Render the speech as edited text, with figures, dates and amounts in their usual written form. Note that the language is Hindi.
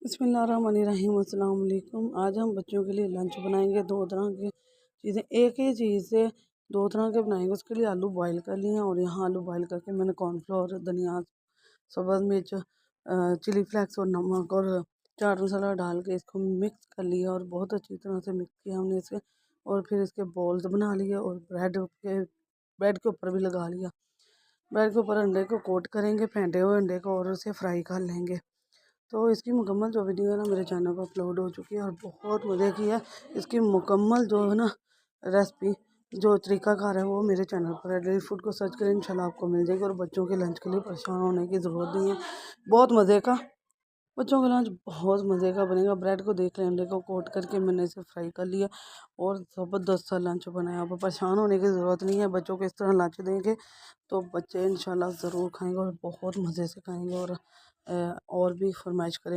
बिस्मिल्लाहिर्रहमानिर्रहीम अस्सलाम वालेकुम। आज हम बच्चों के लिए लंच बनाएंगे। दो तरह की चीज़ें एक ही चीज़ से दो तरह के बनाएंगे। उसके लिए आलू बॉईल कर लिए हैं और यहाँ आलू बॉईल करके मैंने कॉर्नफ्लोर, धनिया, सब्ज़ मिर्च, चिली फ्लेक्स और नमक और चाट मसाला डाल के इसको मिक्स कर लिया और बहुत अच्छी तरह से मिक्स किया हमने इसे। और फिर इसके बॉल्स बना लिए और ब्रेड के ऊपर भी लगा लिया। ब्रेड के ऊपर अंडे को कोट करेंगे, फेंटे हुए अंडे को, और उसे फ्राई कर लेंगे। तो इसकी मुकम्मल जो वीडियो है ना मेरे चैनल पर अपलोड हो चुकी है और बहुत मज़े की है। इसकी मुकम्मल जो है ना रेसिपी, जो तरीक़ाकार है, वो मेरे चैनल पर है। डेली फूड को सर्च करें, इंशाल्लाह आपको मिल जाएगी। और बच्चों के लंच के लिए परेशान होने की ज़रूरत नहीं है। बहुत मज़े का बच्चों का लंच बहुत मज़े का बनेगा। ब्रेड को देख लें, अंडे को कोट करके मैंने इसे फ्राई कर लिया और ज़बरदस्त सा लंच बनाया। अब परेशान होने की ज़रूरत नहीं है। बच्चों को इस तरह लंच देंगे तो बच्चे इंशाल्लाह ज़रूर खाएंगे और बहुत मज़े से खाएंगे और भी फरमाइश करेंगे।